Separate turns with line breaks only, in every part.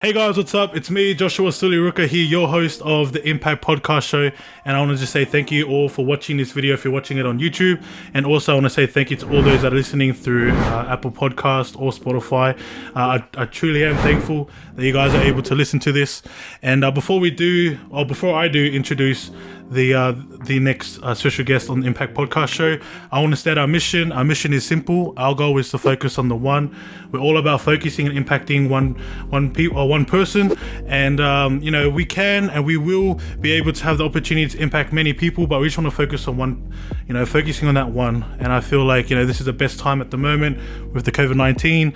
Hey guys, what's up? It's me, Joshua Suliruka here, your host of the Impact Podcast Show. And I want to just say thank you all for watching this video if you're watching it on YouTube. And also I want to say thank you to all those that are listening through Apple Podcast or Spotify. I truly am thankful that you guys are able to listen to this. And before I do introduce the next special guest on the Impact Podcast Show, I want to state our mission. Our mission is simple. Our goal is to focus on the one. We're all about focusing and impacting one person, and we can and we will be able to have the opportunity to impact many people, but we just want to focus on one, focusing on that one. And I feel like this is the best time at the moment with the COVID-19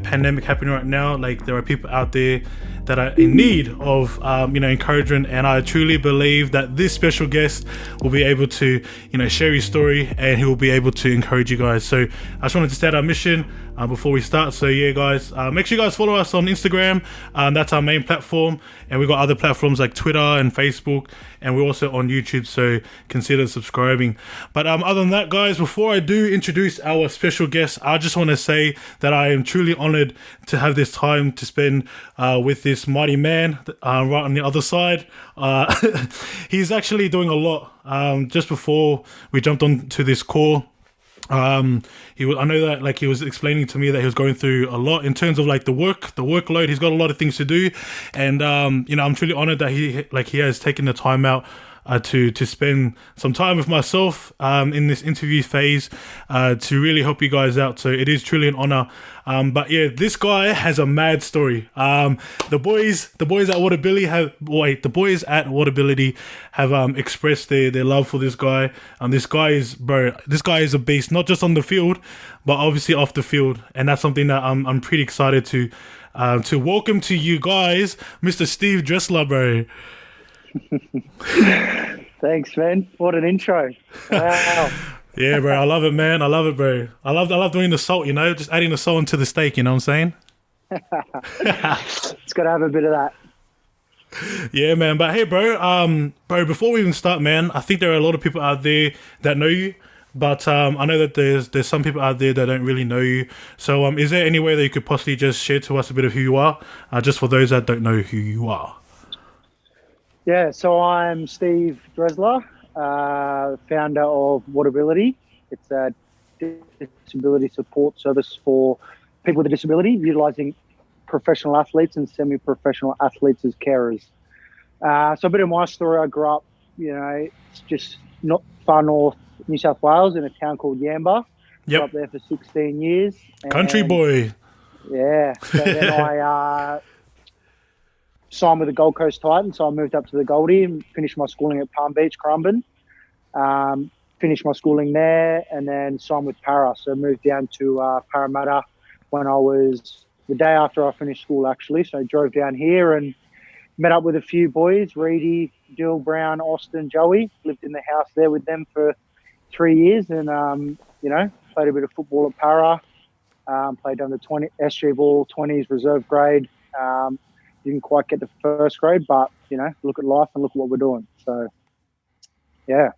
pandemic happening right now. Like, there are people out there that are in need of encouragement, and I truly believe that this special guest will be able to share his story, and he will be able to encourage you guys. So I just wanted to state our mission before we start. So yeah, guys, make sure you guys follow us on Instagram. That's our main platform, and we've got other platforms like Twitter and Facebook, and we're also on YouTube, so consider subscribing. But other than that, guys, before I do introduce our special guest, I just want to say that I am truly honored to have this time to spend with this mighty man right on the other side. He's actually doing a lot. Just before we jumped onto this call, I know that, like, he was explaining to me that he was going through a lot in terms of like the workload. He's got a lot of things to do, and I'm truly honored that he has taken the time out to spend some time with myself in this interview phase to really help you guys out. So it is truly an honor. But yeah, this guy has a mad story. The boys at WhatAbility have expressed their love for this guy. This guy is a beast, not just on the field, but obviously off the field. And that's something that I'm pretty excited to welcome to you guys, Mr. Steve Dresler, bro.
Thanks, man. What an intro. Wow.
Yeah, bro. I love it, man. I love it, bro. I love doing the salt, just adding the salt into the steak, you know what I'm saying?
It's got to have a bit of that.
Yeah, man. But hey, bro, before we even start, man, I think there are a lot of people out there that know you, but I know that there's some people out there that don't really know you. So is there any way that you could possibly just share to us a bit of who you are, just for those that don't know who you are?
Yeah, so I'm Steve Dresler, founder of WhatAbility. It's a disability support service for people with a disability, utilising professional athletes and semi-professional athletes as carers. So a bit of my story: I grew up, it's just not far north New South Wales in a town called Yamba.
Yep.
Grew up there for 16 years.
Country boy.
Yeah. So then I signed with the Gold Coast Titans, so I moved up to the Goldie and finished my schooling at Palm Beach, Currumbin. Finished my schooling there, and then signed with Para. So moved down to Parramatta when I was the day after I finished school, actually. So I drove down here and met up with a few boys, Reedy, Dill, Brown, Austin, Joey. Lived in the house there with them for 3 years, and played a bit of football at Para. Played under 20 SG ball, 20s reserve grade. Didn't quite get to first grade, but look at life and look at what we're doing. So yeah.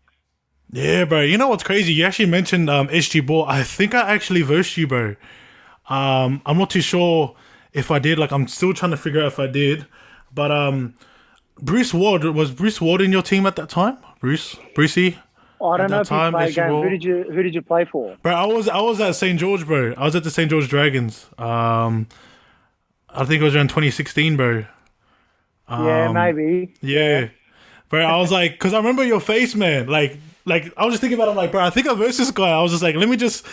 Yeah, bro. You know what's crazy? You actually mentioned SG ball. I think I actually versed you, bro. I'm not too sure if I did. Like, I'm still trying to figure out if I did. But Bruce Ward, was Bruce Ward in your team at that time? Brucey?
I don't know if you played game. Who did you play for?
Bro, I was at St. George, bro. I was at the St. George Dragons. I think it was around 2016, bro.
Yeah, maybe.
Yeah. Bro, I was like, because I remember your face, man. Like I was just thinking about it, I'm like, bro, I think I versed this guy. I was just like, let me just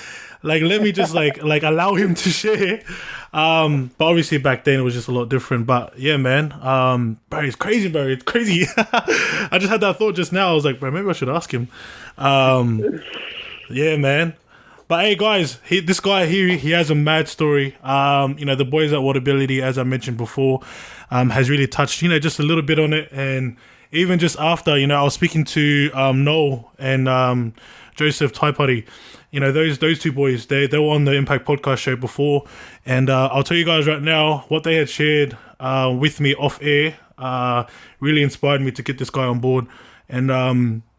allow him to share. But obviously back then it was just a lot different. But yeah, man. Bro, it's crazy, bro. It's crazy. I just had that thought just now. I was like, bro, maybe I should ask him. Yeah, man. But hey, guys, this guy here, he has a mad story. The boys at WhatAbility, as I mentioned before, has really touched, just a little bit on it. And even just after, I was speaking to Noel and Joseph Taipari. Those two boys, they were on the Impact Podcast Show before. And I'll tell you guys right now, what they had shared with me off air really inspired me to get this guy on board. And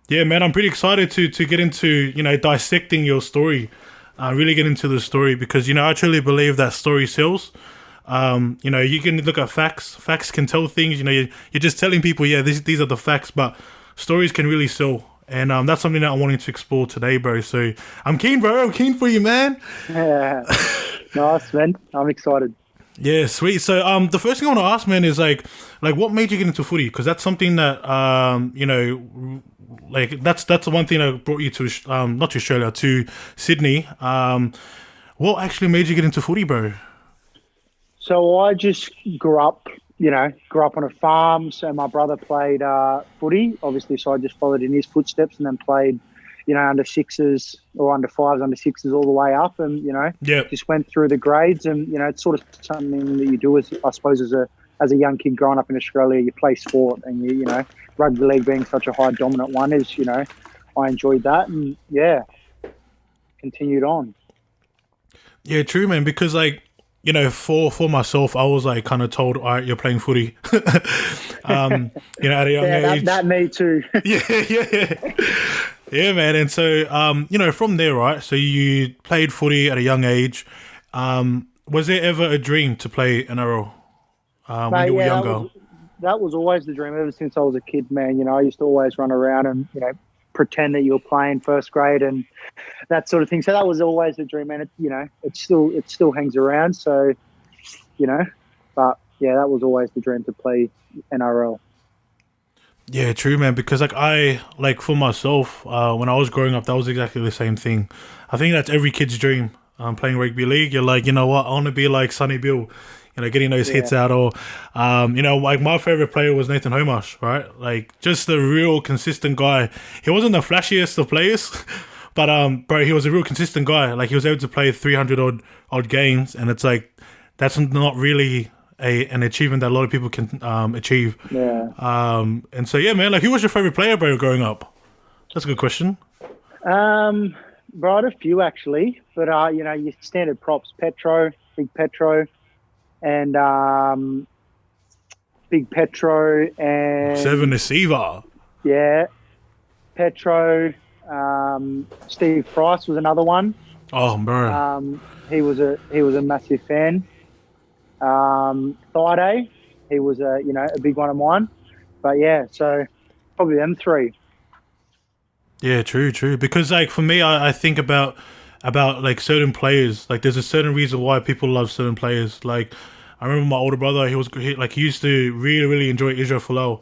yeah, man, I'm pretty excited to get into, dissecting your story, really get into the story, because, I truly believe that story sells. You know, you can look at facts. Facts can tell things. You know, you're just telling people, yeah, these are the facts, but stories can really sell. And that's something that I'm wanting to explore today, bro. So I'm keen, bro. I'm keen for you, man.
Yeah. Nice, man. I'm excited.
Yeah, sweet. So the first thing I want to ask, man, is like what made you get into footy? Because that's something that you know, like that's the one thing that brought you to not to Australia, to Sydney. What actually made you get into footy, bro?
So I just grew up on a farm. So my brother played footy, obviously. So I just followed in his footsteps and then played, under sixes or under fives, under sixes all the way up. And, just went through the grades. And, it's sort of something that you do as a young kid growing up in Australia. You play sport and, rugby league being such a high dominant one is, I enjoyed that. And, yeah, continued on. Yeah,
true, man, because, like, for myself, I was like kind of told, all right, you're playing footy. At a young age.
That me too.
Yeah, man. And so, from there, right? So you played footy at a young age. Was there ever a dream to play NRL when you were younger?
That was always the dream ever since I was a kid, man. I used to always run around and, pretend that you're playing first grade and that sort of thing. So that was always the dream, and it still hangs around. So, but yeah, that was always the dream to play NRL.
Yeah, true, man. Because for myself, when I was growing up, that was exactly the same thing. I think that's every kid's dream. Playing rugby league, you're like, you know what, I want to be like Sonny Bill. Getting those hits out, or, like my favorite player was Nathan Homarsh, right? Like, just a real consistent guy. He wasn't the flashiest of players, but, bro, he was a real consistent guy. Like, he was able to play 300 odd games, and it's like, that's not really an achievement that a lot of people can achieve.
Yeah.
And so, yeah, man, like, who was your favorite player, bro, growing up? That's a good question.
Bro, I had a few, actually, but, your standard props, Big Petro, and Big Petro and
7 receiver.
Yeah, Petro. Steve Price was another one.
Oh, bro.
He was a massive fan. Friday, he was a big one of mine. But yeah, so probably them three.
Yeah, true. Because like for me, I think about like certain players. Like there's a certain reason why people love certain players. Like I remember my older brother, he used to really, really enjoy Aukafolau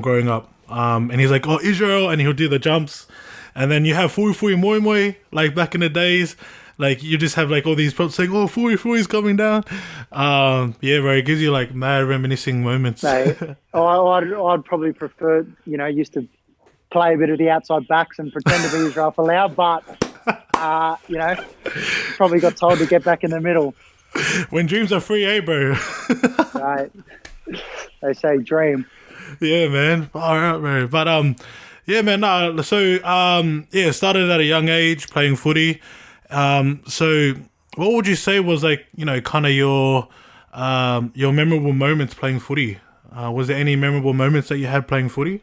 growing up. And he's like, oh, Israel, and he'll do the jumps. And then you have Fui Moi Moi, like back in the days. Like you just have like all these props saying, oh, Fui's coming down. Yeah, bro, it gives you like mad reminiscing moments.
Mate, I'd probably prefer, used to play a bit of the outside backs and pretend to be Aukafolau, but probably got told to get back in the middle.
When dreams are free, eh, bro?
Right. They say dream.
Yeah, man. All right, bro. But yeah, man. No, so started at a young age playing footy. So what would you say was like, kind of your memorable moments playing footy? Was there any memorable moments that you had playing footy?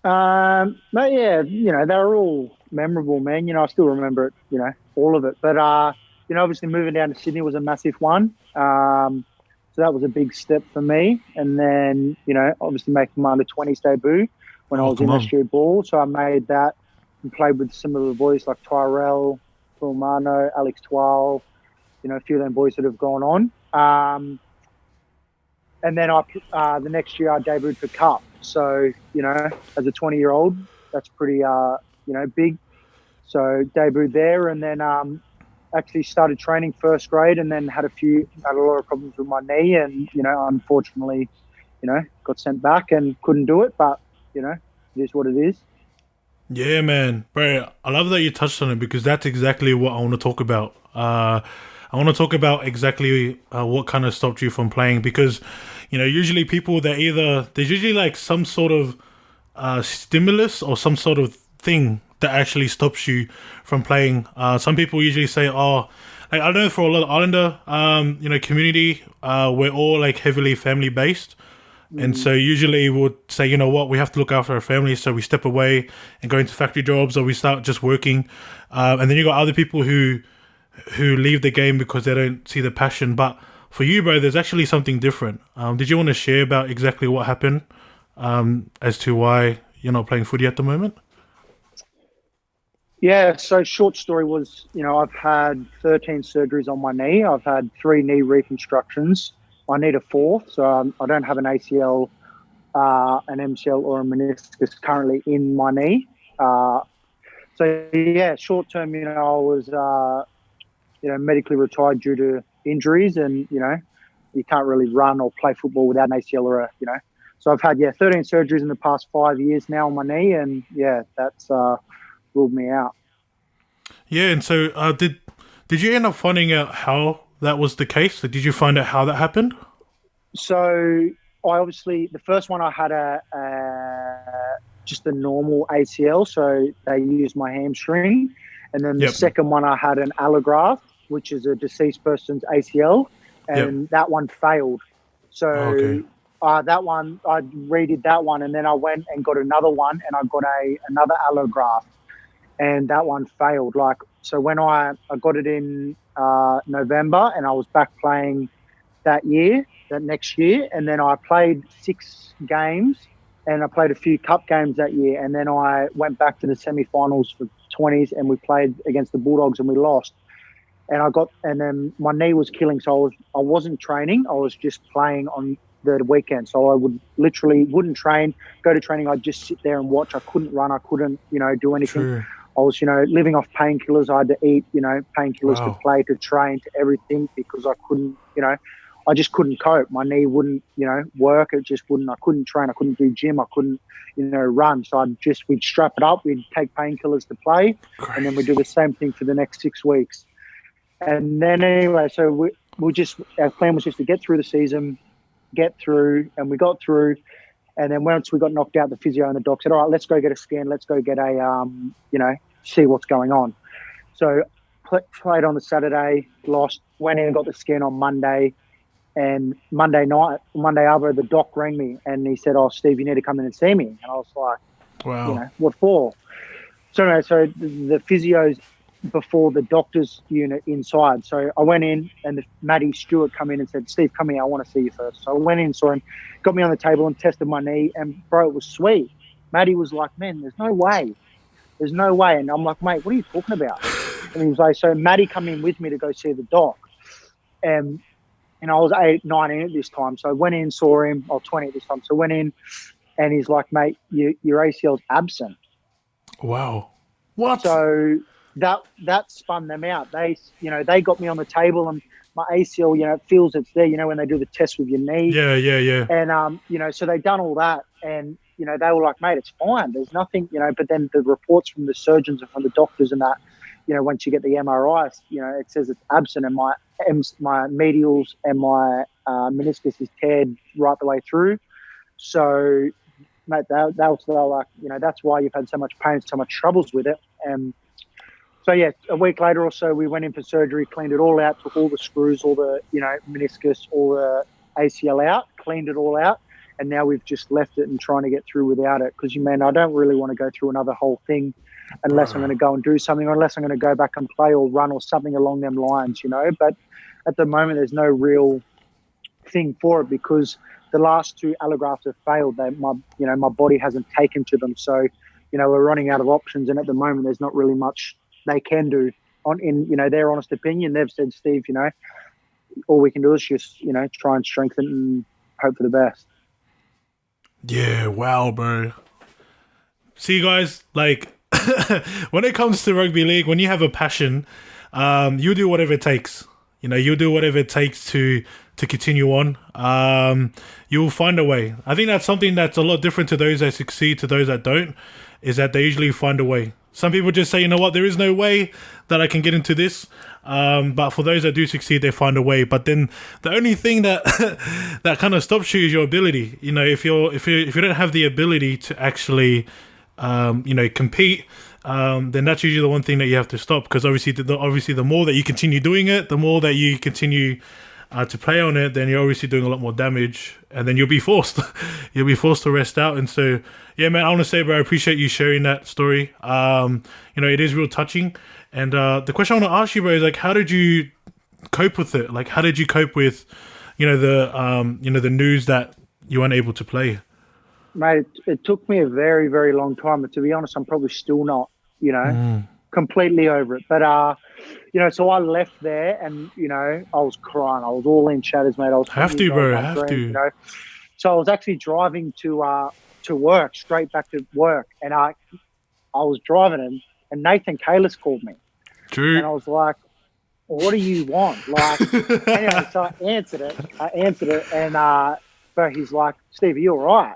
But yeah, they were all memorable, man. I still remember it, all of it. But obviously moving down to Sydney was a massive one. So that was a big step for me. And then, obviously making my under 20s debut when I was in SG Ball. So I made that and played with some of the boys like Tyrell, Phil Marno, Alex 12, a few of them boys that have gone on. And then the next year I debuted for Cup. So, as a 20-year-old, that's pretty, big. So debuted there and then actually started training first grade and then had a lot of problems with my knee and, unfortunately, got sent back and couldn't do it. But, it is what it is.
Yeah, man. Bro, I love that you touched on it because that's exactly what I want to talk about. I want to talk about exactly what kind of stopped you from playing because, usually people, there's usually like some sort of stimulus or some sort of thing that actually stops you from playing. Some people usually say, like I know for a lot of Islander, community, we're all like heavily family based. And so usually we'll say, you know what, we have to look after our family. So we step away and go into factory jobs or we start just working. And then you got other people who leave the game because they don't see the passion. But for you, bro, there's actually something different. Did you want to share about exactly what happened as to why you're not playing footy at the moment?
Yeah, so short story was, I've had 13 surgeries on my knee. I've had 3 knee reconstructions. I need a 4th, so I don't have an ACL, an MCL, or a meniscus currently in my knee. So yeah, short term, I was, medically retired due to injuries, and you can't really run or play football without an ACL or So I've had 13 surgeries in the past 5 years now on my knee, and that's ruled me out.
Yeah, and so did you end up finding out how that was the case? Did you find out how that happened?
So I obviously, the first one I had just a normal ACL, so they used my hamstring, and then the second one I had an allograft, which is a deceased person's ACL, and that one failed. So that one, I redid that one, and then I went and got another one, and I got another allograft, and that one failed. So when I got it in November, and I was back playing that next year, and then I played 6 games, and I played a few cup games that year, and then I went back to the semi-finals for 20s, and we played against the Bulldogs, and we lost. And then my knee was killing, so I wasn't training. I was just playing on the weekend. So I wouldn't train, go to training. I'd just sit there and watch. I couldn't run. I couldn't, do anything.
True.
I was, living off painkillers. I had to eat, painkillers to play, to train, to everything, because I couldn't, I just couldn't cope. My knee wouldn't, work. It just wouldn't. I couldn't train. I couldn't do gym. I couldn't, run. So we'd strap it up. We'd take painkillers to play. Great. And then we'd do the same thing for the next 6 weeks. And then anyway, so our plan was just to get through the season, and we got through. And then once we got knocked out, the physio and the doc said, all right, let's go get a scan. Let's go get see what's going on. So played on the Saturday, lost, went in and got the scan on Monday. And Monday after, the doc rang me and he said, oh, Steve, you need to come in and see me. And I was like,
wow,
what for? So anyway, so the physio's before the doctor's unit inside. So I went in, and Maddie Stewart come in and said, Steve, come here, I want to see you first. So I went in, saw him, got me on the table and tested my knee, and bro, it was sweet. Maddie was like, man, there's no way. And I'm like, mate, what are you talking about? And he was like, so Maddie come in with me to go see the doc. And I was 19 at this time. So I went in, saw him, I was 20 at this time. So I went in, and he's like, mate, your ACL's absent.
Wow. What?
So that spun them out. They got me on the table, and my ACL, it feels it's there, when they do the test with your knee.
Yeah.
And, so they done all that, and, they were like, mate, it's fine. There's nothing, but then the reports from the surgeons and from the doctors and that, once you get the MRI, it says it's absent, and my medials and my meniscus is teared right the way through. So, mate, they were like, that's why you've had so much pain, so much troubles with it. And so, yeah, a week later or so, we went in for surgery, cleaned it all out, took all the screws, all the, meniscus, all the ACL out, cleaned it all out. And now we've just left it and trying to get through without it. Because, I don't really want to go through another whole thing unless I'm going to go and do something, or unless I'm going to go back and play or run or something along them lines, But at the moment, there's no real thing for it, because the last 2 allografts have failed. My body hasn't taken to them. So, we're running out of options. And at the moment, there's not really much they can do in their honest opinion. They've said, Steve, all we can do is just, try and strengthen and hope for the best.
Yeah, wow, bro. See, guys, when it comes to rugby league, when you have a passion, you do whatever it takes. You'll do whatever it takes to continue on. You'll find a way. I think that's something that's a lot different to those that succeed to those that don't, is that they usually find a way. Some people just say, you know what, there is no way that I can get into this. But for those that do succeed, they find a way. But then the only thing that that kind of stops you is your ability. If you don't have the ability to actually compete, then that's usually the one thing that you have to stop. Because obviously the more that you continue doing it, the more that you continue to play on it, then you're obviously doing a lot more damage, and then you'll be forced to rest out. And so, yeah, man, I want to say, bro, I appreciate you sharing that story. It is real touching. And the question I want to ask you, bro, is how did you cope with it? Like, how did you cope with, the news that you weren't able to play?
Mate, it took me a very, very long time. But to be honest, I'm probably still not, completely over it. But, so I left there and, I was crying. I was all in shatters, mate. I was
Have to, bro. Have to.
So I was actually driving to work, straight back to work. And I was driving and Nathan Kalis called me.
True.
And I was like, what do you want? Like, anyway, so I answered it. And, but he's like, Steve, are you all right?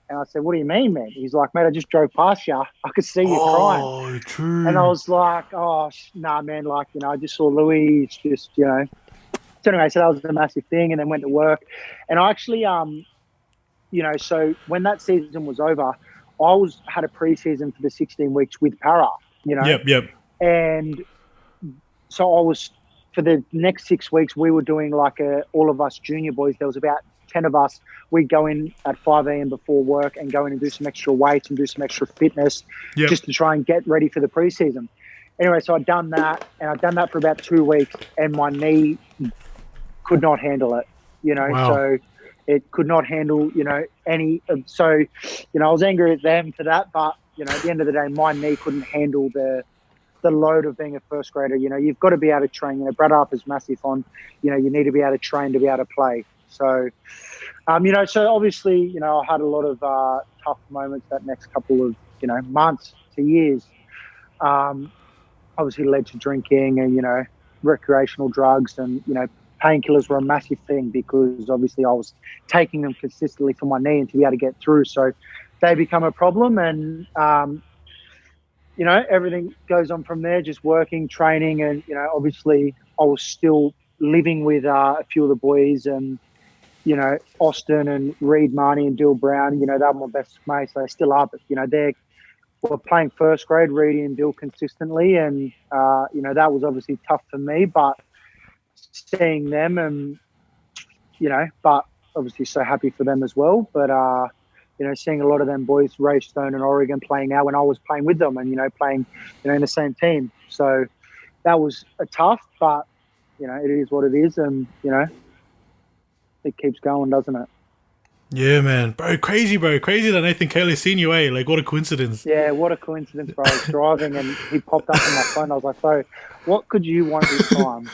And I said, what do you mean, man? He's like, mate, I just drove past you. I could see you crying.
Oh, true.
And I was like, nah, man. Like, I just saw Louis. Just, So anyway, so that was a massive thing. And then went to work. And I actually, so when that season was over, I had a preseason for the 16 weeks with Para,
Yep.
And so I was, for the next 6 weeks, we were doing like all of us junior boys. There was about 10 of us. We'd go in at 5 a.m. before work and go in and do some extra weights and do some extra fitness just to try and get ready for the preseason. Anyway, so I'd done that, and I'd done that for about 2 weeks, and my knee could not handle it,
Wow.
So it could not handle, any. So, I was angry at them for that, but, at the end of the day, my knee couldn't handle the load of being a first grader. You've got to be able to train. Brad Harper's massive on, you need to be able to train to be able to play. So, so obviously, I had a lot of tough moments that next couple of, months to years. Obviously led to drinking and, recreational drugs and, painkillers were a massive thing because obviously I was taking them consistently for my knee and to be able to get through. So they become a problem and, everything goes on from there, just working, training. And, obviously I was still living with a few of the boys and, Austin and Reed, Marnie and Dill Brown, they were my best mates. They still are, but, they were playing first grade, Reedy and Dill consistently. And, that was obviously tough for me, but seeing them and, but obviously so happy for them as well. But, seeing a lot of them boys, Ray Stone and Oregon playing now when I was playing with them and, playing, in the same team. So that was a tough, but, it is what it is. And, it keeps going, doesn't it?
Yeah, man. Bro, crazy that Nathan Kalis seen you, eh? Like, what a coincidence.
Yeah, what a coincidence, bro. I was driving and he popped up on my phone. I was like, bro, what could you want this time?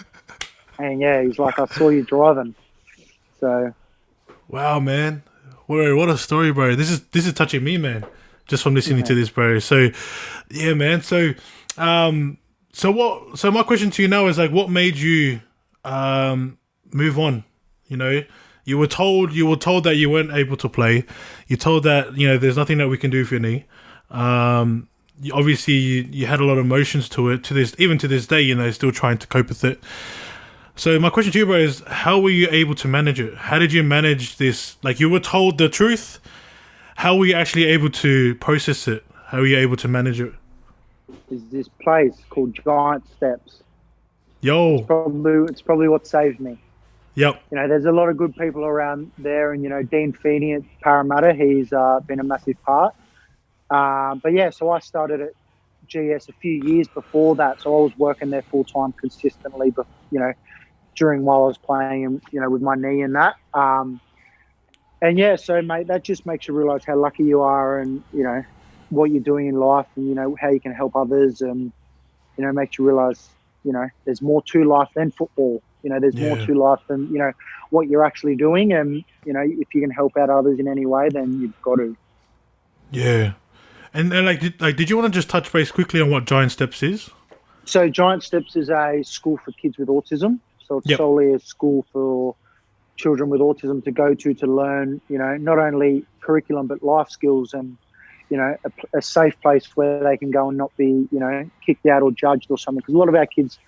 And yeah, he's like, I saw you driving. So.
Wow, man. What a story, bro. This is touching me, man. Just from listening to this, bro. So, yeah, man. So, so my question to you now is like, what made you move on? You were told that you weren't able to play. You're told that there's nothing that we can do for your knee. Obviously, you had a lot of emotions to it. Even to this day, still trying to cope with it. So my question to you, bro, is how were you able to manage it? How did you manage this? Like, you were told the truth. How were you actually able to process it? How were you able to manage it?
There's this place called Giant Steps.
Yo.
It's probably what saved me.
Yep.
There's a lot of good people around there, and Dean Feeney at Parramatta, he's been a massive part. But yeah, so I started at GS a few years before that, so I was working there full time consistently, but during while I was playing, and with my knee and that. And yeah, so mate, that just makes you realise how lucky you are, and what you're doing in life, and how you can help others, and makes you realise there's more to life than football. There's more to life than, what you're actually doing. And, if you can help out others in any way, then you've got to.
Yeah. And did you want to just touch base quickly on what Giant Steps is?
So Giant Steps is a school for kids with autism. So it's solely a school for children with autism to go to learn, not only curriculum, but life skills and, a safe place where they can go and not be, kicked out or judged or something. Because a lot of our kids,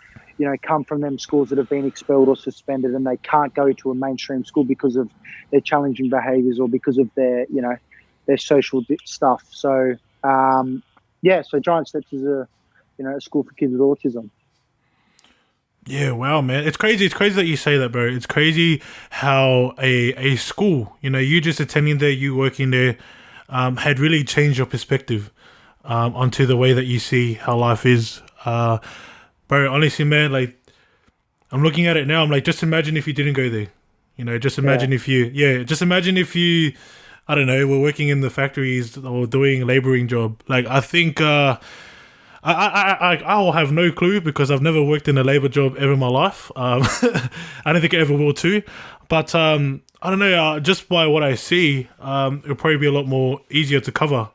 come from them schools that have been expelled or suspended, and they can't go to a mainstream school because of their challenging behaviours or because of their, their social stuff. So, so Giant Steps is a school for kids with autism.
Yeah, wow, man. It's crazy. It's crazy that you say that, bro. It's crazy how a school, you just attending there, you working there, had really changed your perspective onto the way that you see how life is. Bro, honestly, man, like, I'm looking at it now. I'm like, just imagine if you didn't go there. You know, just imagine if you, just imagine if you, I don't know, were working in the factories or doing a laboring job. Like, I think, I'll have no clue because I've never worked in a labor job ever in my life. I don't think I ever will too. But I don't know. Just by what I see, it'll probably be a lot more easier to cover.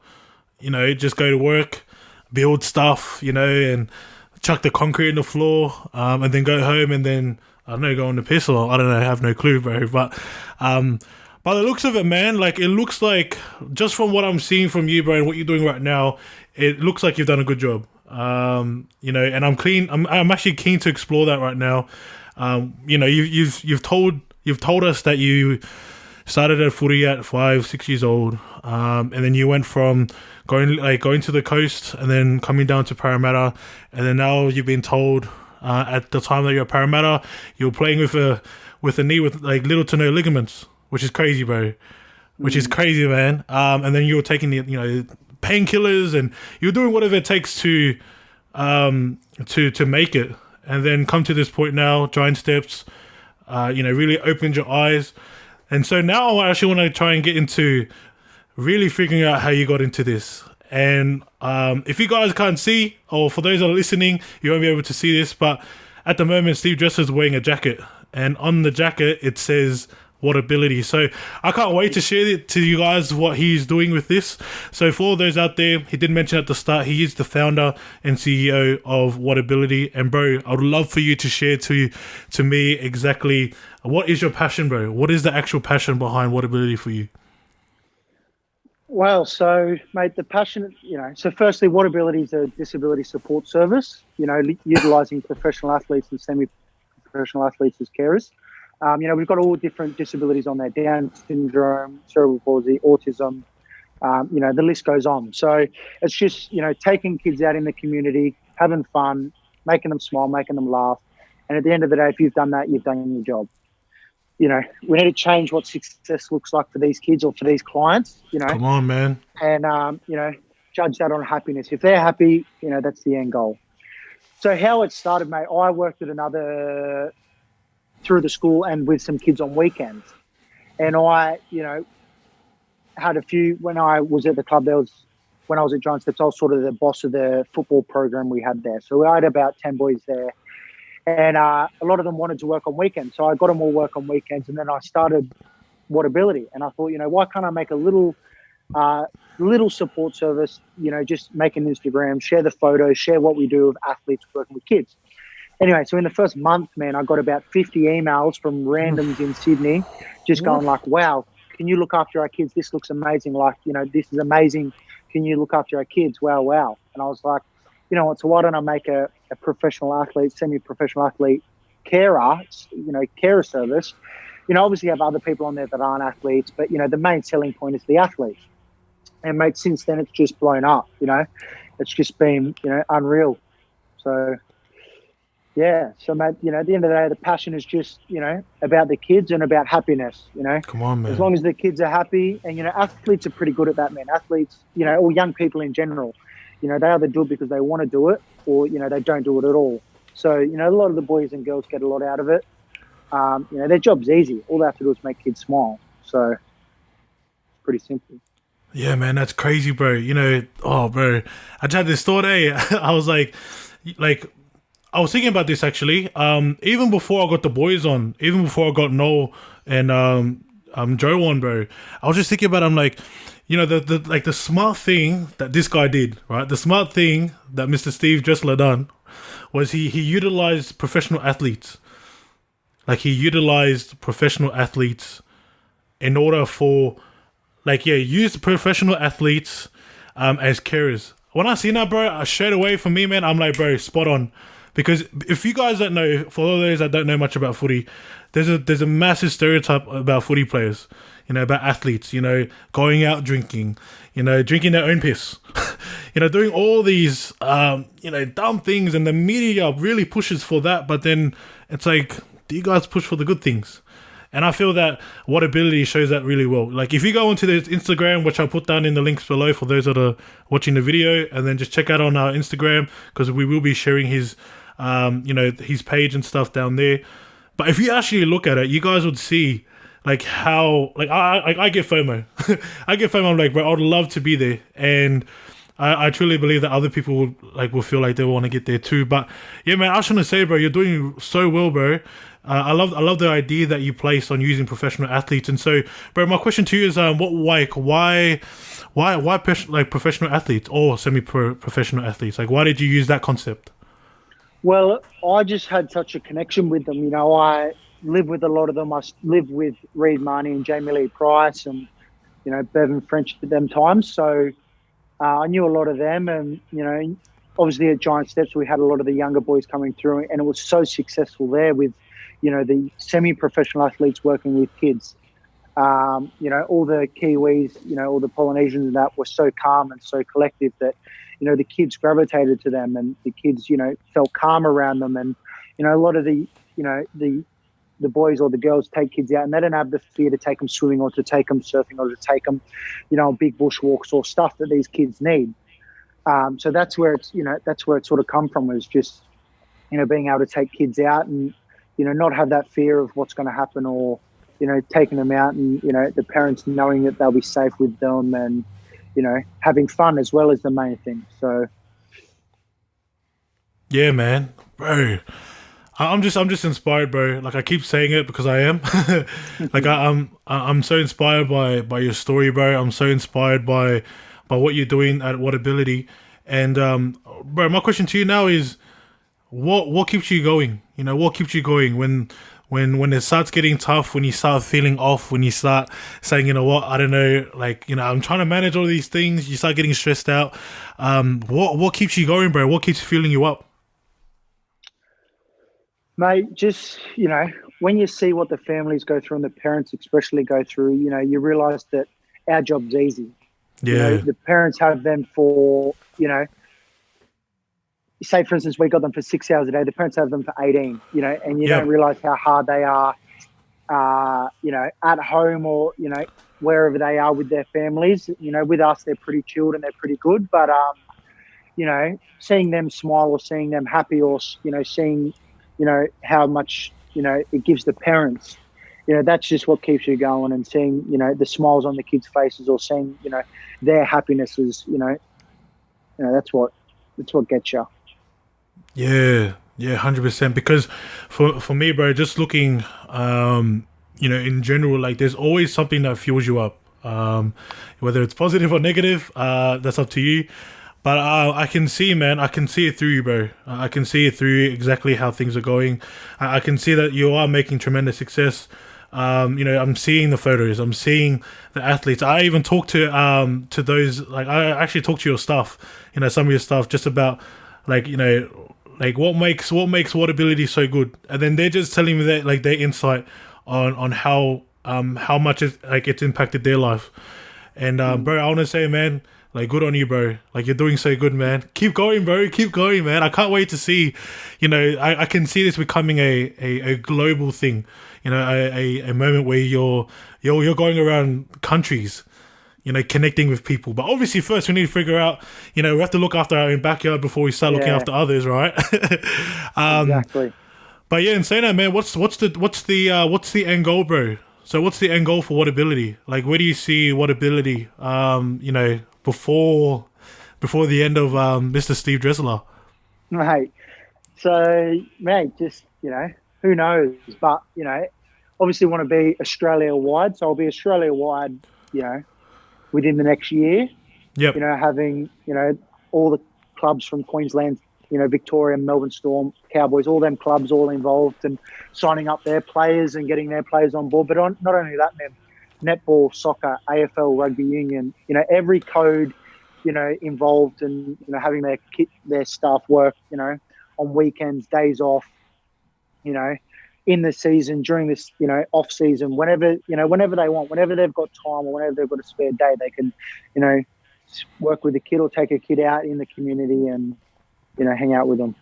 You know, just go to work, build stuff. You know, and chuck the concrete in the floor, and then go home, and then I don't know, go on the piss, or I don't know. I have no clue, bro. But by the looks of it, man, like it looks like just from what I'm seeing from you, bro, and what you're doing right now, it looks like you've done a good job. You know, and I'm actually keen to explore that right now. You know, you've told us that you started at footy at 5-6 years old, and then you went from going to the coast and then coming down to Parramatta, and then now you've been told at the time that you're at Parramatta you're playing with a knee with like little to no ligaments, which is crazy, bro. Which is crazy, man. And then you're taking the painkillers, and you're doing whatever it takes to make it, and then come to this point now, giant steps. Really opened your eyes, and so now I actually want to try and get into really figuring out how you got into this. And if you guys can't see, or for those that are listening, you won't be able to see this, but at the moment Steve Dresler is wearing a jacket, and on the jacket it says WhatAbility. So I can't wait to share it to you guys what he's doing with this. So for all those out there, he did mention at the start, he is the founder and CEO of WhatAbility. And bro, I would love for you to share to me exactly what is your passion, bro? What is the actual passion behind WhatAbility for you?
Well, so mate, the passion, so firstly, WhatAbility is a disability support service, utilising professional athletes and semi-professional athletes as carers. We've got all different disabilities on there: Down syndrome, cerebral palsy, autism. The list goes on. So it's just taking kids out in the community, having fun, making them smile, making them laugh. And at the end of the day, if you've done that, you've done your job. We need to change what success looks like for these kids or for these clients.
Come on, man.
And judge that on happiness. If they're happy, that's the end goal. So how it started, mate, I worked at another through the school and with some kids on weekends. And I, had a few, when I was at the club, when I was at Giant Steps, I was sort of the boss of the football program we had there. So I had about 10 boys there. And a lot of them wanted to work on weekends. So I got them all work on weekends. And then I started WhatAbility. And I thought, why can't I make a little support service, just make an Instagram, share the photos, share what we do with athletes working with kids. Anyway, so in the first month, man, I got about 50 emails from randoms in Sydney just going like, wow, can you look after our kids? This looks amazing. Like, this is amazing. Can you look after our kids? Wow. And I was like, you know what, so why don't I make a professional athlete, semi-professional athlete carer service? Obviously you have other people on there that aren't athletes, but, the main selling point is the athlete. And, mate, since then it's just blown up, It's just been, unreal. So... yeah, so mate, at the end of the day, the passion is just, about the kids and about happiness,
Come on, man.
As long as the kids are happy, and, athletes are pretty good at that, man. Athletes, or young people in general, they either do it because they want to do it or, they don't do it at all. So, a lot of the boys and girls get a lot out of it. Their job's easy. All they have to do is make kids smile. So, it's pretty simple.
Yeah, man, that's crazy, bro. Bro, I just had this thought, I was like, I was thinking about this actually. Even before I got the boys on, even before I got Noel and Joe on, bro, I was just thinking about. I'm like, the smart thing that this guy did, right? The smart thing that Mr. Steve Dresler done was he utilized professional athletes. Like he utilized professional athletes in order for, use professional athletes as carers. When I seen that, bro, straight away for me, man, I'm like, bro, spot on. Because if you guys don't know, for all those that don't know much about footy, there's a massive stereotype about footy players, about athletes, going out drinking, drinking their own piss, doing all these, dumb things, and the media really pushes for that. But then it's like, do you guys push for the good things? And I feel that WhatAbility shows that really well. Like if you go onto this Instagram, which I'll put down in the links below for those that are watching the video, and then just check out on our Instagram, because we will be sharing his his page and stuff down there. But if you actually look at it, you guys would see like how like I get FOMO. I get FOMO. I'm like, bro, I'd love to be there, and I truly believe that other people will feel like they want to get there too. But yeah, man, I just want to say, bro, you're doing so well, bro. I love the idea that you placed on using professional athletes. And so, bro, my question to you is, why professional athletes or semi-professional athletes? Like, why did you use that concept?
Well, I just had such a connection with them. I live with a lot of them. I live with Reed Marnie and Jamie Lee Price and, Bevan French at them times. So I knew a lot of them. And, obviously at Giant Steps, we had a lot of the younger boys coming through. And it was so successful there with, the semi-professional athletes working with kids. All the Kiwis, all the Polynesians and that were so calm and so collective that, the kids gravitated to them and the kids, felt calm around them. And, a lot of the boys or the girls take kids out and they don't have the fear to take them swimming or to take them surfing or to take them, big bushwalks or stuff that these kids need. So that's where it's, that's where it sort of come from, was just, being able to take kids out and, not have that fear of what's going to happen or, taking them out and, the parents knowing that they'll be safe with them and, having fun as well as the main thing. So.
Yeah, man, bro. I'm just inspired, bro. Like I keep saying it because I am. Like I'm so inspired by your story, bro. I'm so inspired by what you're doing at WhatAbility. And bro, my question to you now is, what keeps you going? What keeps you going when it starts getting tough, when you start feeling off, when you start saying, I don't know, I'm trying to manage all these things, you start getting stressed out. What keeps you going, bro? What keeps filling you up?
Mate, just, when you see what the families go through and the parents especially go through, you realise that our job's easy.
Yeah.
The parents have them for, say, for instance, we got them for 6 hours a day. The parents have them for 18, and you don't realise how hard they are, at home or, wherever they are with their families. With us, they're pretty chilled and they're pretty good. But, seeing them smile or seeing them happy or, seeing, how much, it gives the parents, that's just what keeps you going, and seeing, the smiles on the kids' faces or seeing, their happiness is, that's what gets you.
Yeah, 100%. Because for me, bro, just looking, in general, like there's always something that fuels you up. Whether it's positive or negative, that's up to you. But I can see, man, I can see it through you, bro. I can see it through exactly how things are going. I can see that you are making tremendous success. I'm seeing the photos. I'm seeing the athletes. I even talk to those, like I actually talk to your staff, some of your staff, just about what makes WhatAbility so good. And then they're just telling me that, like, their insight on how much it's impacted their life. And bro, I want to say, man, like, good on you, bro. Like, you're doing so good, man. Keep going, bro. Keep going, man. I can't wait to see, I can see this becoming a global thing, a moment where you're going around countries, connecting with people. But obviously first we need to figure out, we have to look after our own backyard before we start looking after others, right?
Exactly. But
yeah, in saying that, man, what's the end goal, bro? So what's the end goal for WhatAbility? Like, where do you see WhatAbility, before the end of Mr. Steve Dresler?
Mate, so, mate, just, who knows? But, obviously want to be Australia-wide. So I'll be Australia-wide, within the next year.
Yep.
Having, all the clubs from Queensland, Victoria, Melbourne Storm, Cowboys, all them clubs all involved and signing up their players and getting their players on board. But not only that, man, netball, soccer, AFL, rugby union, every code, involved and, having their staff work, on weekends, days off, in the season, during this, off season, whenever they want, whenever they've got time or whenever they've got a spare day, they can, work with a kid or take a kid out in the community and, hang out with them.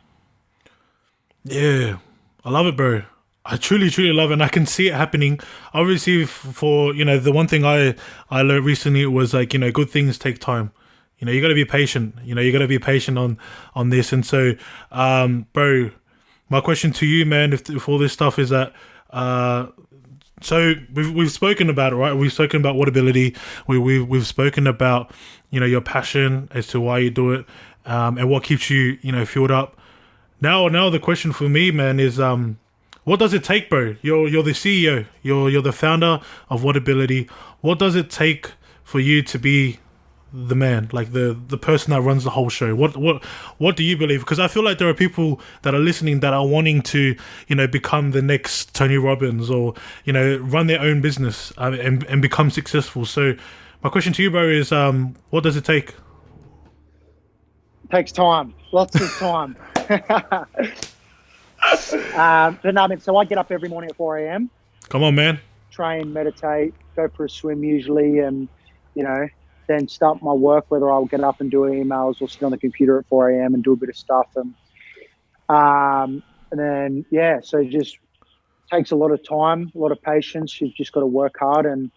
Yeah, I love it, bro. I truly love it, and I can see it happening. Obviously, for the one thing I learned recently was, like, good things take time. You got to be patient. You got to be patient on this. And so, bro, my question to you, man, if all this stuff is that, so we've spoken about it, right? We've spoken about WhatAbility. We've spoken about, your passion as to why you do it, and what keeps you, fueled up. Now the question for me, man, is what does it take, bro? You're the CEO. You're the founder of WhatAbility. What does it take for you to be the man, like the person that runs the whole show? What do you believe? Because I feel like there are people that are listening that are wanting to, become the next Tony Robbins, or run their own business, and become successful. So my question to you, bro, is what does it take?
It takes time, lots of time. But no, so I get up every morning at 4 a.m.
Come on, man.
Train, meditate, go for a swim usually, and then start my work, whether I'll get up and do emails or sit on the computer at 4 a.m. and do a bit of stuff. And then, so it just takes a lot of time, a lot of patience. You've just got to work hard and,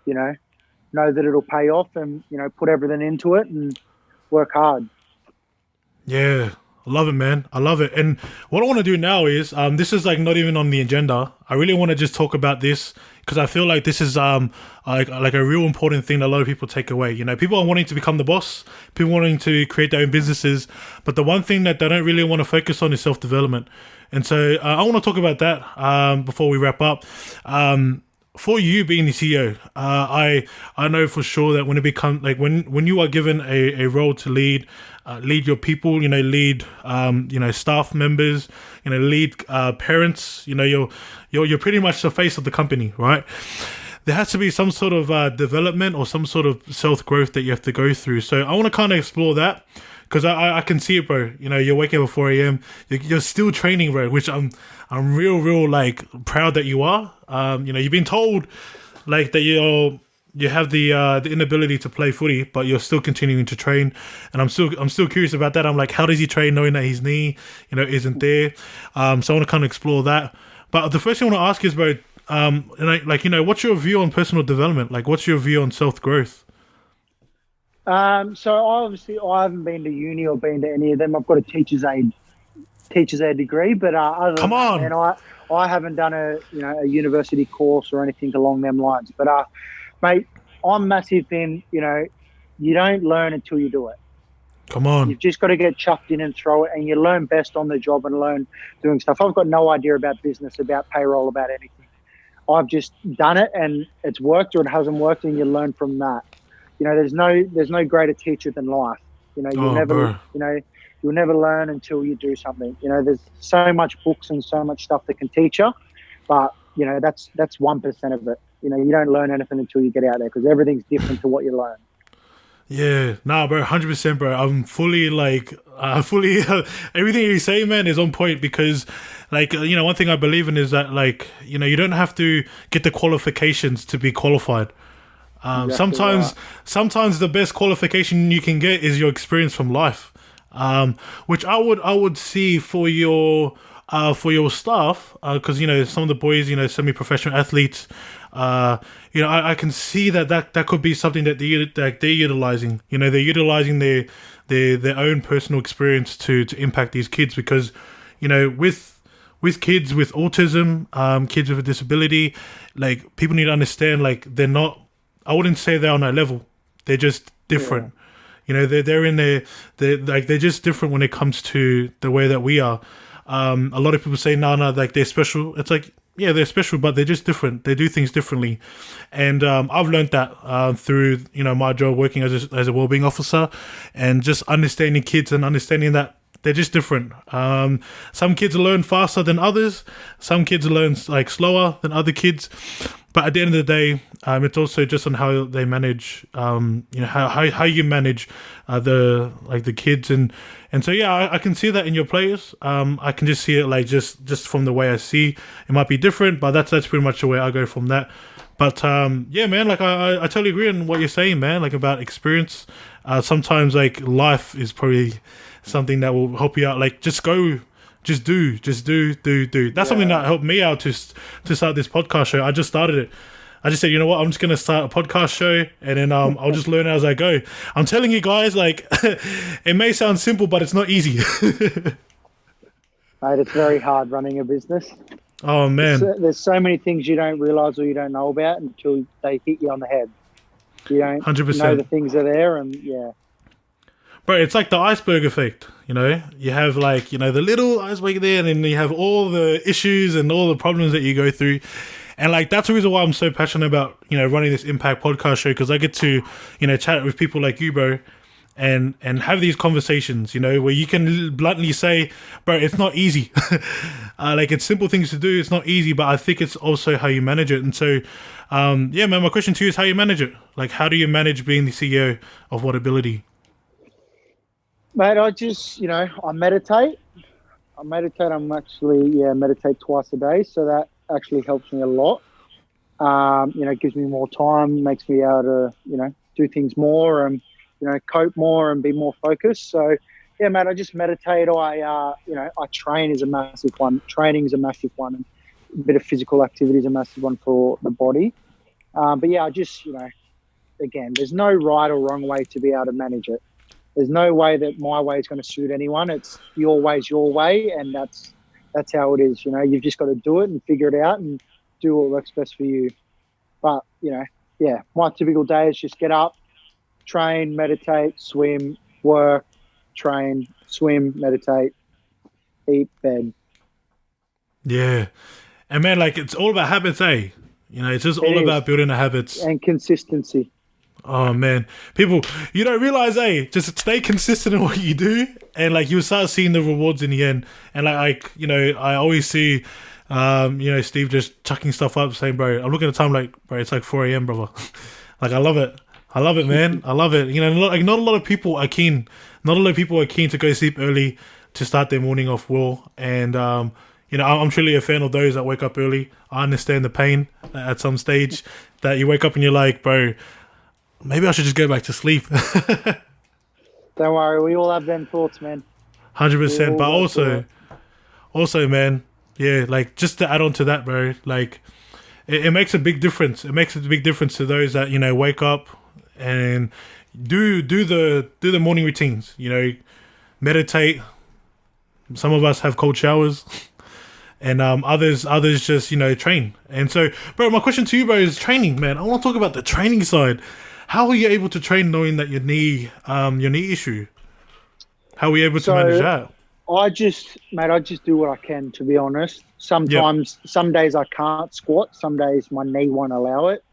know that it'll pay off, and, put everything into it and work hard.
Yeah. I love it, man. I love it. And what I want to do now is, this is like not even on the agenda. I really want to just talk about this because I feel like this is like a real important thing that a lot of people take away. People are wanting to become the boss, people wanting to create their own businesses, but the one thing that they don't really want to focus on is self-development. And so I want to talk about that before we wrap up. For you being the CEO, I know for sure that when it becomes like when you are given a role to lead your people, lead staff members, lead parents, you're pretty much the face of the company, right? There has to be some sort of development or some sort of self growth that you have to go through. So I want to kind of explore that. Because I can see it, bro. You're waking up at 4 a.m. You're still training, bro. Which I'm real like proud that you are. You've been told like that you have the inability to play footy, but you're still continuing to train. And I'm still curious about that. I'm like, how does he train knowing that his knee, isn't there? So I want to kind of explore that. But the first thing I want to ask is, bro, what's your view on personal development? Like, what's your view on self growth?
So obviously I haven't been to uni or been to any of them. I've got a teacher's aid degree, but other than that, and I haven't done a university course or anything along them lines. But mate, I'm massive in you don't learn until you do it.
Come on.
You've just got to get chucked in and throw it, and you learn best on the job and learn doing stuff. I've got no idea about business, about payroll, about anything. I've just done it and it's worked or it hasn't worked, and you learn from that. There's no greater teacher than life. You'll never learn until you do something. There's so much books and so much stuff that can teach you, but that's 1% of it. You don't learn anything until you get out there, because everything's different to what you learn.
Yeah, nah, bro, 100%, bro. I'm fully everything you say, man, is on point, because one thing I believe in is that you don't have to get the qualifications to be qualified. Sometimes the best qualification you can get is your experience from life, which I would see for your staff, because some of the boys, semi-professional athletes, I can see that could be something that they're utilizing. They're utilizing their own personal experience to impact these kids, because with kids with autism, kids with a disability, people need to understand they're not. I wouldn't say they're on that level. They're just different. Yeah. They're in they're just different when it comes to the way that we are. A lot of people say, no, they're special. It's yeah, they're special, but they're just different. They do things differently. And I've learned that through, my job working as a wellbeing officer, and just understanding kids and understanding that they're just different. Some kids learn faster than others. Some kids learn slower than other kids. But at the end of the day, it's also just on how they manage, how you manage the kids, and so I can see that in your players. I can just see it just from the way I see. It might be different, but that's pretty much the way I go from that. But yeah, man, I totally agree on what you're saying, man. About experience. Sometimes life is probably something that will help you out. Just go. Just do. That's something that helped me out to start this podcast show. I just started it. I just said, you know what, I'm just going to start a podcast show, and then I'll just learn as I go. I'm telling you guys, it may sound simple, but it's not easy.
Mate, it's very hard running a business.
Oh man,
There's so many things you don't realise or you don't know about until they hit you on the head. You don't
100%.
know the things are there, and yeah.
Bro, it's like the iceberg effect, you know? You have like, you know, the little iceberg there, and then you have all the issues and all the problems that you go through. And like, that's the reason why I'm so passionate about, you know, running this Impact podcast show, because I get to, you know, chat with people like you, bro, and have these conversations, you know, where you can bluntly say, bro, it's not easy. Like, it's simple things to do. It's not easy, but I think it's also how you manage it. And so, yeah, man, my question to you is how you manage it. Like, how do you manage being the CEO of WhatAbility?
Mate, I just, I meditate. Meditate twice a day. So that actually helps me a lot. It gives me more time, makes me able to, do things more and, cope more and be more focused. So, yeah, mate, I just meditate. I train is a massive one. Training is a massive one. And a bit of physical activity is a massive one for the body. But yeah, I just, again, there's no right or wrong way to be able to manage it. There's no way that my way is going to suit anyone. It's your way's your way, and that's how it is. You've just got to do it and figure it out and do what works best for you. But, my typical day is just get up, train, meditate, swim, work, train, swim, meditate, eat, bed.
Yeah. And man, like, it's all about habits, eh? It's just all about building the habits.
And consistency.
Oh man, people, you don't realize, just stay consistent in what you do, and like you'll start seeing the rewards in the end. And like I always see, Steve just chucking stuff up, saying, "Bro, I'm looking at the time, like, bro, it's like 4 a.m., brother." Like, I love it, man, I love it. Like, not a lot of people are keen to go sleep early to start their morning off well. And I'm truly a fan of those that wake up early. I understand the pain at some stage that you wake up and you're like, bro, maybe I should just go back to sleep.
Don't worry, we all have them thoughts, man.
100%. But also, man, yeah, like, just to add on to that, bro, like, it makes a big difference. It makes a big difference to those that, wake up and do the morning routines, meditate. Some of us have cold showers. And others just, train. And so, bro, my question to you, bro, is training, man. I want to talk about the training side. How are you able to train knowing that your knee issue? How are you able to manage that?
I just do what I can, to be honest. Sometimes, Some days I can't squat. Some days my knee won't allow it.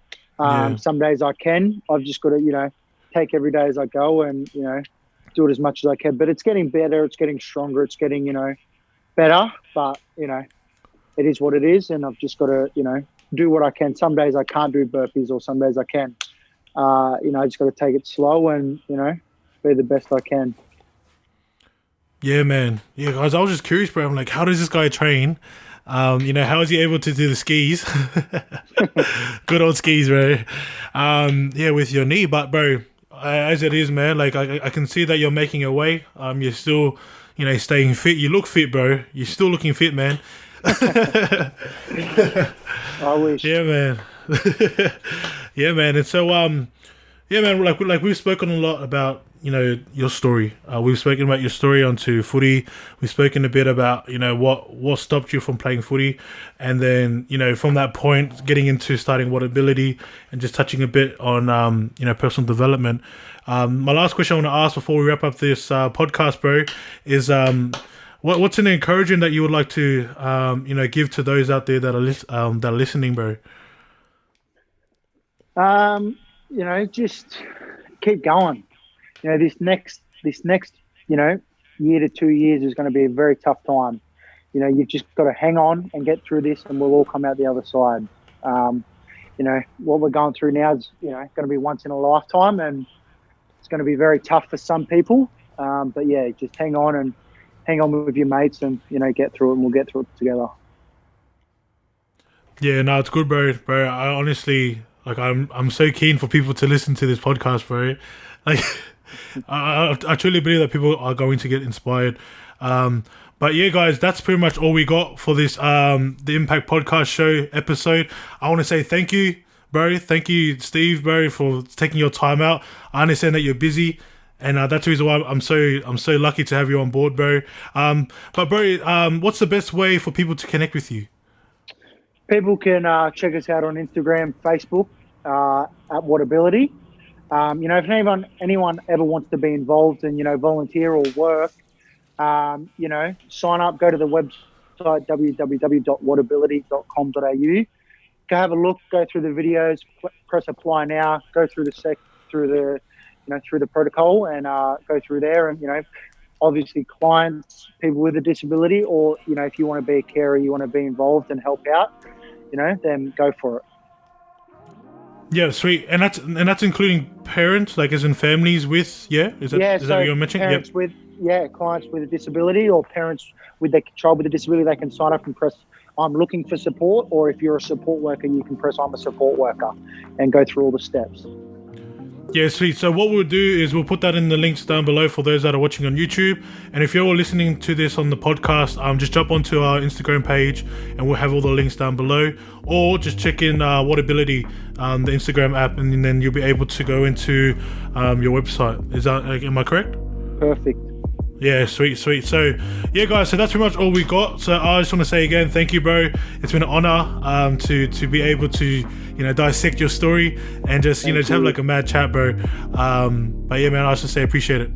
Some days I can. I've just got to, take every day as I go and, do it as much as I can. But it's getting better. It's getting stronger. It's getting, better. But, it is what it is. And I've just got to, do what I can. Some days I can't do burpees, or some days I can. I just got to take it slow and, be the best I can.
Yeah, man. Yeah, guys, I was just curious, bro. I'm like, how does this guy train? How is he able to do the skis? Good old skis, bro. With your knee. But, bro, as it is, man, like, I can see that you're making your way. You're still, staying fit. You look fit, bro. You're still looking fit, man.
I wish.
Yeah, man. Yeah, man. And so, man, like we've spoken a lot about, your story. We've spoken about your story onto footy. We've spoken a bit about, what stopped you from playing footy. And then, from that point, getting into starting WhatAbility and just touching a bit on, personal development. My last question I want to ask before we wrap up this podcast, bro, is what's an encouragement that you would like to, give to those out there that are listening, bro?
Just keep going. This next, year to 2 years is going to be a very tough time. You've just got to hang on and get through this, and we'll all come out the other side. What we're going through now is, going to be once in a lifetime, and it's going to be very tough for some people. But yeah, just hang on with your mates and, get through it, and we'll get through it together. Yeah,
no, it's good, bro. Bro, I honestly, like, I'm so keen for people to listen to this podcast, bro. Like, I truly believe that people are going to get inspired. But yeah, guys, that's pretty much all we got for this the Impact Podcast Show episode. I want to say thank you, bro. Thank you, Steve, bro, for taking your time out. I understand that you're busy. And that's the reason why I'm so lucky to have you on board, bro. But bro, what's the best way for people to connect with you?
People can check us out on Instagram, Facebook, at WhatAbility. If anyone ever wants to be involved and, volunteer or work, sign up, go to the website, www.whatability.com.au. Go have a look, go through the videos, press apply now, go through through the protocol and go through there. And, obviously clients, people with a disability, or, if you want to be a carer, you want to be involved and help out, then go for it.
Yeah, sweet. And that's including parents, like as in families with, is that what you're mentioning?
Parents with, clients with a disability, or parents with their child with a disability, they can sign up and press I'm looking for support, or if you're a support worker, you can press I'm a support worker and go through all the steps.
Yeah, sweet. So what we'll do is we'll put that in the links down below for those that are watching on YouTube. And if you're listening to this on the podcast, just jump onto our Instagram page and we'll have all the links down below. Or just check in WhatAbility, the Instagram app, and then you'll be able to go into your website. Am I correct?
Perfect.
Yeah, sweet. So, yeah, guys, so that's pretty much all we got. So I just want to say again, thank you, bro. It's been an honor to be able to, dissect your story and just, just have like a mad chat, bro. But yeah, man, I just say appreciate it.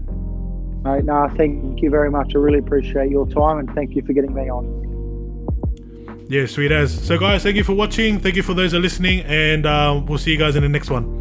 Mate, thank you very much. I really appreciate your time and thank you for getting me on.
Yeah, sweet as. So, guys, thank you for watching. Thank you for those that are listening, and we'll see you guys in the next one.